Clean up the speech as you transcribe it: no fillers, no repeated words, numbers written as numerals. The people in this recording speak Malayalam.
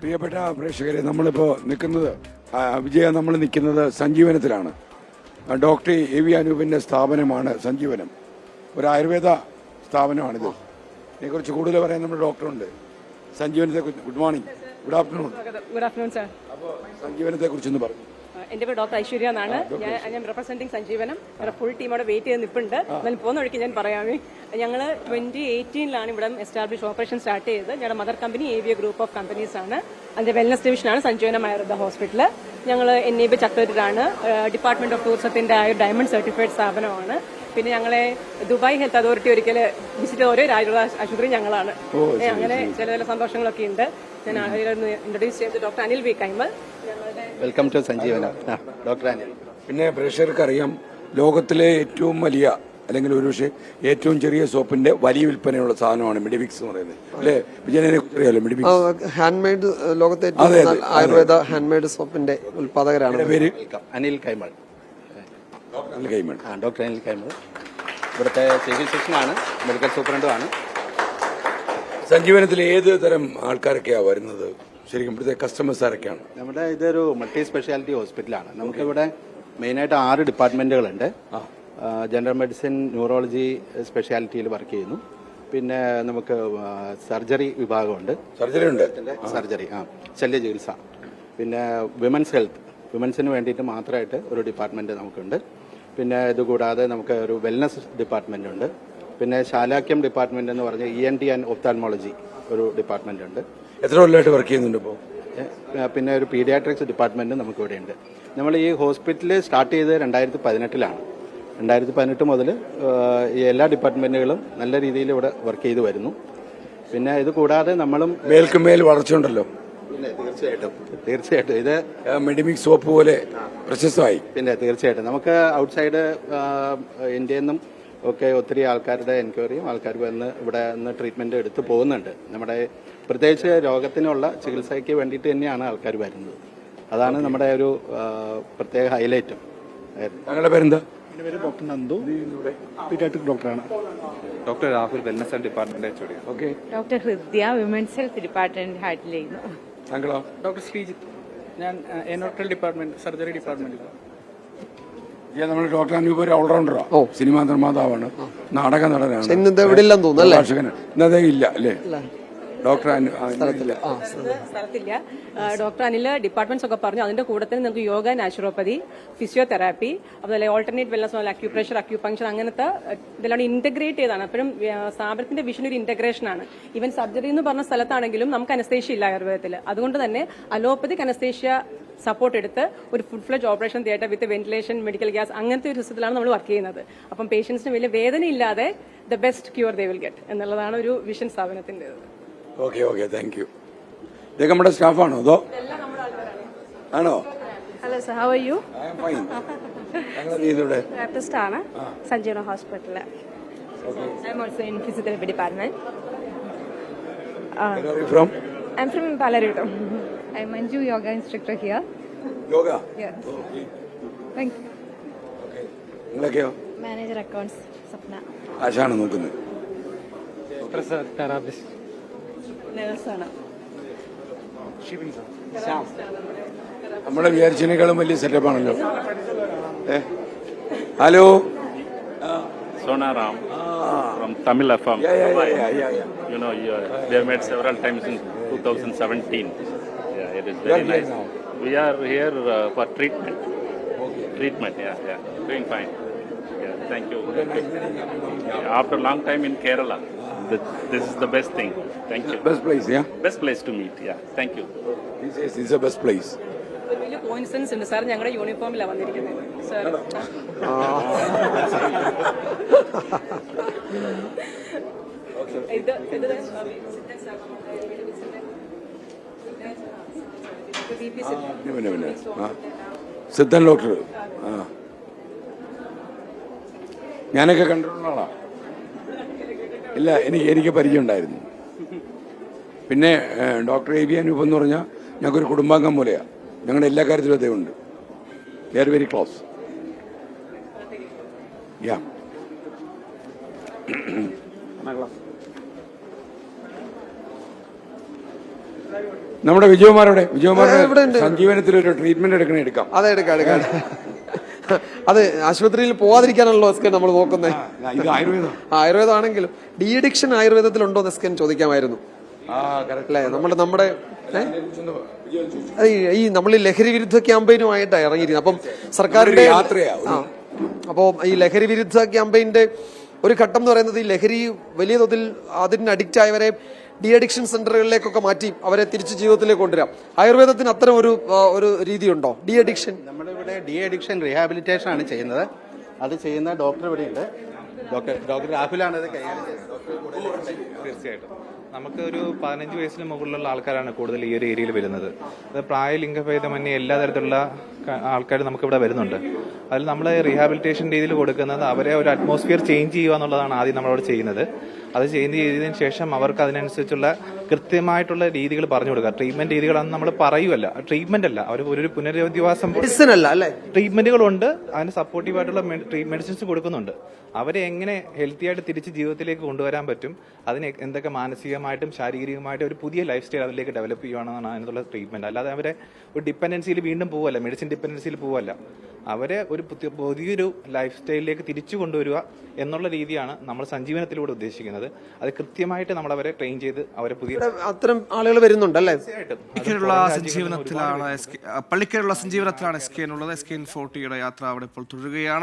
പ്രിയപ്പെട്ട പ്രേക്ഷകരെ, നമ്മളിപ്പോൾ നമ്മൾ നിൽക്കുന്നത് സഞ്ജീവനത്തിലാണ്. ഡോക്ടർ എ വി അനൂപിൻ്റെ സ്ഥാപനമാണ് സഞ്ജീവനം. ഒരു ആയുർവേദ സ്ഥാപനമാണിത്. ഇതിനെക്കുറിച്ച് കൂടുതൽ പറയാൻ നമ്മുടെ ഡോക്ടറുണ്ട്. സഞ്ജീവനത്തെക്കുറിച്ച് good morning, good afternoon. Good afternoon sir. അപ്പോൾ സഞ്ജീവനത്തെക്കുറിച്ചൊന്ന് പറഞ്ഞു. എൻ്റെ പേര് ഡോക്ടർ ഐശ്വര്യ എന്നാണ്. ഞാൻ റെപ്രസെന്റിംഗ് സഞ്ജീവനം. ഞങ്ങളുടെ ഫുൾ ടീം അവിടെ വെയിറ്റ് ചെയ്ത് നിൽപ്പുണ്ട്. എന്നാലും പോകുന്ന വഴിക്ക് ഞാൻ പറയാമേ, ഞങ്ങൾ 2018 ഇവിടെ എസ്റ്റാബ്ലിഷ് ഓപ്പറേഷൻ സ്റ്റാർട്ട് ചെയ്തത്. ഞങ്ങളുടെ mother company AVA group of companies ആണ്. അതിൻ്റെ വെൽനസ് ഡിവിഷനാണ് സഞ്ജീവനം ആയുർവേദ ഹോസ്പിറ്റൽ. ഞങ്ങൾ NAB ചത്തൂരിലാണ്. ഡിപ്പാർട്ട്മെന്റ് ഓഫ് ടൂറിസത്തിന്റെ ഡയമണ്ട് സർട്ടിഫൈഡ് സ്ഥാപനമാണ്. പിന്നെ ഞങ്ങളെ ദുബായ് ഹെൽത്ത് അതോറിറ്റി ഒരിക്കൽ വിസിറ്റ് ഓരോ ആയുർവേദ ആശുപത്രി ഞങ്ങളാണ്. അങ്ങനെ ചില സന്തോഷങ്ങളൊക്കെ ഉണ്ട്. ഞാൻ ഇൻട്രൊഡ്യൂസ് ചെയ്ത് doctor Anil V Kaimal. Welcome to Sanjeevanam, doctor Anil. പിന്നെ പ്രേക്ഷകർക്ക് അറിയാം, ലോകത്തിലെ ഏറ്റവും വലിയ അല്ലെങ്കിൽ ഒരുപക്ഷെ ഏറ്റവും ചെറിയ സോപ്പിന്റെ വലിയ വിൽപ്പനയുള്ള സാധനമാണ് മെഡിമിക്സ് എന്ന് പറയുന്നത്, അല്ലേ? വിജയനെ അറിയാലോ മെഡിമിക്സ്? ഹാൻഡ്മെയ്ഡ്, ലോകത്തെ ഏറ്റവും ആയുർവേദ ഹാൻഡ്മെയ്ഡ് സോപ്പിന്റെ ഉൽപാദകരാണ്. പേര് അനിൽ കൈമൾ. ഡോക്ടർ അനിൽ കൈമൾ ഇവിടുത്തെ സിവിൽ സെക്ഷനാണ്, മെഡിക്കൽ സൂപ്രണ്ടുമാണ്. സഞ്ജീവനത്തിൽ ഏത് തരം ആൾക്കാരൊക്കെയാണ് വരുന്നത്? ശരിക്കും ഇവിടുത്തെ കസ്റ്റമേഴ്സ് ആരൊക്കെയാണ്? നമ്മുടെ ഇതൊരു മൾട്ടി സ്പെഷ്യാലിറ്റി ഹോസ്പിറ്റലാണ്. നമുക്കിവിടെ മെയിനായിട്ട് 6 ഡിപ്പാർട്ട്മെന്റുകളുണ്ട്. ജനറൽ മെഡിസിൻ, ന്യൂറോളജി സ്പെഷ്യാലിറ്റിയിൽ വർക്ക് ചെയ്യുന്നു. പിന്നെ നമുക്ക് സർജറി വിഭാഗമുണ്ട്. സർജറി ഉണ്ട്, സർജറി, ശല്യ ചികിത്സ. പിന്നെ വിമൻസ് ഹെൽത്ത്, വിമൻസിന് വേണ്ടിയിട്ട് മാത്രമായിട്ട് ഒരു ഡിപ്പാർട്ട്മെന്റ് നമുക്കുണ്ട്. പിന്നെ ഇതുകൂടാതെ നമുക്ക് ഒരു വെൽനസ് ഡിപ്പാർട്ട്മെന്റ് ഉണ്ട്. പിന്നെ ശാലാക്യം ഡിപ്പാർട്ട്മെന്റ് എന്ന് പറഞ്ഞ ENT ആൻഡ് ഒപ്താൽമോളജി ഒരു ഡിപ്പാർട്ട്മെന്റ് ഉണ്ട്. എത്ര കൊല്ലമായിട്ട് വർക്ക് ചെയ്യുന്നുണ്ട് ഇപ്പോൾ? പിന്നെ ഒരു പീഡിയാട്രിക്സ് ഡിപ്പാർട്ട്മെന്റ് നമുക്കിവിടെ ഉണ്ട്. നമ്മൾ ഈ ഹോസ്പിറ്റൽ സ്റ്റാർട്ട് ചെയ്തത് 2018 2018 മുതൽ ഈ എല്ലാ ഡിപ്പാർട്ട്മെന്റുകളും നല്ല രീതിയിൽ ഇവിടെ വർക്ക് ചെയ്ത് വരുന്നു. പിന്നെ ഇത് കൂടാതെ നമ്മളും മേൽക്കുമേൽ വളർച്ചയുണ്ടല്ലോ. പിന്നെ തീർച്ചയായിട്ടും ഇത് മെഡിമിക്സ് സോപ്പ് പോലെ പ്രശസ്തമായി. പിന്നെ തീർച്ചയായിട്ടും നമുക്ക് ഔട്ട്സൈഡ് ഇന്ത്യയിൽ നിന്നും ഒക്കെ ഒത്തിരി ആൾക്കാരുടെ എൻക്വയറിയും ആൾക്കാർ വന്ന് ഇവിടെ നിന്ന് ട്രീറ്റ്മെന്റ് എടുത്ത് പോകുന്നുണ്ട്. നമ്മുടെ പ്രത്യേകിച്ച് രോഗത്തിനുള്ള ചികിത്സയ്ക്ക് വേണ്ടിയിട്ട് തന്നെയാണ് ആൾക്കാർ വരുന്നത്. അതാണ് നമ്മുടെ ഒരു പ്രത്യേക ഹൈലൈറ്റും. ഞങ്ങളുടെ പേരെന്താ? എൻ്റെ പേര് ഡോക്ടർ നന്ദു, പീഡിയാട്രിക് ഡോക്ടറാണ്. Doctor Rahul, wellness and department HOD. Okay. Doctor Hridya, women's health department handle ചെയ്യുന്നു. താങ്കളോ? ഡോക്ടർ ശ്രീജിത്ത്, ഞാൻ എനോട്രൽ ഡിപ്പാർട്ട്മെന്റ്, സർജറി ഡിപ്പാർട്ട്മെന്റിൽ. നമ്മുടെ ഡോക്ടർ അനൂപ് ഒരു ഓൾറൗണ്ടറാണ്. സിനിമാ നിർമ്മാതാവാണ്, നാടക നടനാണ്, ഇന്നത് എവിടെ ഇല്ലെന്ന് തോന്നുന്നു, ഭാഷകനാണ്. ഇന്നതേ ഇല്ല അല്ലേ ഡോക്ടർ? സ്ഥലത്തില്ല. ഡോക്ടർ അനിൽ ഡിപ്പാർട്ട്മെന്റ്സ് ഒക്കെ പറഞ്ഞു. അതിന്റെ കൂടെ തന്നെ നമുക്ക് യോഗ, നാച്ചുറോപ്പതി, ഫിസിയോതെറാപ്പി, അതുപോലെ ഓൾട്ടർനേറ്റ് വെൽനസ്, അക്യൂപ്രഷർ, അക്യൂപങ്ക്ചർ, അങ്ങനത്തെ ഇതെല്ലാം ഇന്റഗ്രേറ്റ് ചെയ്താണ്. അപ്പോഴും സ്ഥാപനത്തിന്റെ വിഷൻ ഒരു ഇന്റഗ്രേഷൻ ആണ്. ഈവൻ സർജറി എന്ന് പറഞ്ഞ സ്ഥലത്താണെങ്കിലും നമുക്ക് അനസ്തേഷ്യ ഇല്ല ആയുർവേദത്തിൽ. അതുകൊണ്ട് തന്നെ അലോപ്പതിക് അനസ്തേഷ്യ സപ്പോർട്ട് എടുത്ത് ഒരു ഫുൾ ഫ്ലെഡ്ജ് ഓപ്പറേഷൻ തിയേറ്റർ വിത്ത് വെന്റിലേഷൻ, മെഡിക്കൽ ഗ്യാസ്, അങ്ങനത്തെ ഒരു സിസ്റ്റത്തിലാണ് നമ്മൾ വർക്ക് ചെയ്യുന്നത്. അപ്പം പേഷ്യൻസിന് വലിയ വേദന ഇല്ലാതെ the best cure they will get എന്നുള്ളതാണ് ഒരു വിഷൻ സ്ഥാപനത്തിന്റെ. Okay, thank you. ഇതൊക്കെ നമ്മുടെ സ്റ്റാഫാണോ അതോ ആണോ? Hello sir, how are you? I am fine. ഞങ്ങളുടെ തെറാപ്പിസ്റ്റ് ആണ് സഞ്ജീവന ഹോസ്പിറ്റലിൽ. I'm also in physiotherapy department. From? I'm from Palarito. I'm Manju, yoga instructor here. Yoga. Yes. Thank you. നിങ്ങളൊക്കെയോ? Manager accounts Swapna. ആശാണ് നോക്കുന്നത്. തെറാപ്പിസ്റ്റ്. നേഴ്സാണ്. നമ്മളെ വിചാരിച്ചതിനേക്കാളും വലിയ സെറ്റപ്പാണല്ലോ. Hello, Sonaram from Tamil FM. yeah. You know, they have met several times in 2017. Yeah, it is very nice. Now. We are here for treatment. Okay. Treatment, yeah. Doing fine. Yeah, thank you. Yeah, after a long time in Kerala, this is the best thing. Thank you. Best place, yeah? Best place to meet. Yeah, thank you. This is the best place. ഒരു വലിയ കോയിൻസിഡൻസ് ഉണ്ട് സാർ. ഞങ്ങളുടെ യൂണിഫോമിലാണ് വന്നിരിക്കുന്നത് സാർ. സിദ്ധൻ ഡോക്ടർ. ഞാനൊക്കെ കണ്ടിട്ടുള്ള ആളാ. ഇല്ല, എനിക്ക് പരിചയം ഉണ്ടായിരുന്നു. പിന്നെ ഡോക്ടർ എ വി അനൂപ് എന്ന് പറഞ്ഞാൽ ഞങ്ങൾക്കൊരു കുടുംബാംഗം പോലെയാണ്. ഞങ്ങളുടെ എല്ലാ കാര്യത്തിലും അദ്ദേഹം ഉണ്ട്. They are very close. Yeah. Ernakulam. നമ്മുടെ വിജയകുമാരോടെ വിജയകുമാരുടെ സഞ്ജീവനത്തിൽ ഒരു ട്രീറ്റ്മെന്റ് എടുക്കാം. അതെ, എടുക്കാം. അത് ആശുപത്രിയിൽ പോവാതിരിക്കാണല്ലോ എസ്കൻ നമ്മൾ നോക്കുന്നത്. ഇത് ആയുർവേദം ആണെങ്കിലും ഡി അഡിക്ഷൻ ആയുർവേദത്തിലുണ്ടോ എന്ന് എസ്കൻ ചോദിക്കാമായിരുന്നു. അല്ലേ, നമ്മുടെ ഈ നമ്മൾ ലഹരി വിരുദ്ധ ക്യാമ്പയിനുമായിട്ടാണ് ഇറങ്ങിയിരിക്കുന്നത്. അപ്പം സർക്കാരിന്റെ അപ്പോൾ ഈ ലഹരി വിരുദ്ധ ക്യാമ്പയിന്റെ ഒരു ഘട്ടം എന്ന് പറയുന്നത് ഈ ലഹരി വലിയ തോതിൽ അതിന് അഡിക്റ്റ് ആയവരെ ഡി അഡിക്ഷൻ സെന്ററുകളിലേക്കൊക്കെ മാറ്റി അവരെ തിരിച്ച് ജീവിതത്തിലേക്ക് കൊണ്ടുവരാം. ആയുർവേദത്തിന് അത്തരം ഒരു രീതിയുണ്ടോ? ഡി അഡിക്ഷൻ നമ്മുടെ ഇവിടെ ഡി അഡിക്ഷൻ റീഹാബിലിറ്റേഷൻ ആണ് ചെയ്യുന്നത്. അത് ചെയ്യുന്ന ഡോക്ടർ ഇവിടെ ഉണ്ട്. ഡോക്ടർ രാഹുലാണ് ഇത് കൈകാര്യം ചെയ്യുന്നത്. തീർച്ചയായിട്ടും നമുക്ക് ഒരു 15 വയസ്സിന് മുകളിലുള്ള ആൾക്കാരാണ് കൂടുതൽ ഈ ഒരു ഏരിയയിൽ വരുന്നത്. അത് പ്രായ ലിംഗഭേദമന്യേ എല്ലാ തരത്തിലുള്ള ആൾക്കാർ നമുക്കിവിടെ വരുന്നുണ്ട്. അതിൽ നമ്മൾ റീഹാബിലിറ്റേഷൻ രീതിയിൽ കൊടുക്കുന്നത് അവരെ ഒരു അറ്റ്മോസ്ഫിയർ ചേഞ്ച് ചെയ്യുക എന്നുള്ളതാണ് ആദ്യം നമ്മളോട് ചെയ്യുന്നത്. അത് ചേഞ്ച് ചെയ്തതിന് ശേഷം അവർക്ക് അതിനനുസരിച്ചുള്ള കൃത്യമായിട്ടുള്ള രീതികൾ പറഞ്ഞു കൊടുക്കുക. ട്രീറ്റ്മെന്റ് രീതികളാണെന്ന് നമ്മൾ പറയുമല്ല, ട്രീറ്റ്മെന്റ് അല്ല, അവർ ഒരു പുനരധിവാസം ട്രീറ്റ്മെന്റുകളുണ്ട്. അതിന് സപ്പോർട്ടീവായിട്ടുള്ള മെഡിസിൻസ് കൊടുക്കുന്നുണ്ട്. അവരെ എങ്ങനെ ഹെൽത്തി ആയിട്ട് തിരിച്ച് ജീവിതത്തിലേക്ക് കൊണ്ടുവരാൻ പറ്റും, അതിന് എന്തൊക്കെ മാനസികമായിട്ടും ശാരീരികമായിട്ടും ഒരു പുതിയ ലൈഫ് സ്റ്റൈൽ അതിലേക്ക് ഡെവലപ്പ് ചെയ്യുകയാണെന്നാണ് അതിനുള്ള ട്രീറ്റ്മെന്റ്. അല്ലാതെ അവരെ ഒരു ഡിപ്പെൻഡൻസിയിൽ വീണ്ടും പോവല്ല, മെഡിസിൻ ഡിപ്പെൻഡൻസിയിൽ പോവല്ല. അവരെ ഒരു പുതിയൊരു ലൈഫ് സ്റ്റൈലിലേക്ക് തിരിച്ചു കൊണ്ടുവരിക എന്നുള്ള രീതിയാണ് നമ്മൾ സഞ്ജീവനത്തിലൂടെ ഉദ്ദേശിക്കുന്നത്. അത് കൃത്യമായിട്ട് നമ്മൾ അവരെ ട്രെയിൻ ചെയ്ത് അവരെ പുതിയ അത്തരം ആളുകൾ വരുന്നുണ്ടല്ലേ? പള്ളിക്കലുള്ള സഞ്ജീവനത്തിലാണ് SKN ഉള്ളത്. SKN40യുടെ യാത്ര അവിടെ ഇപ്പോൾ തുടരുകയാണ്.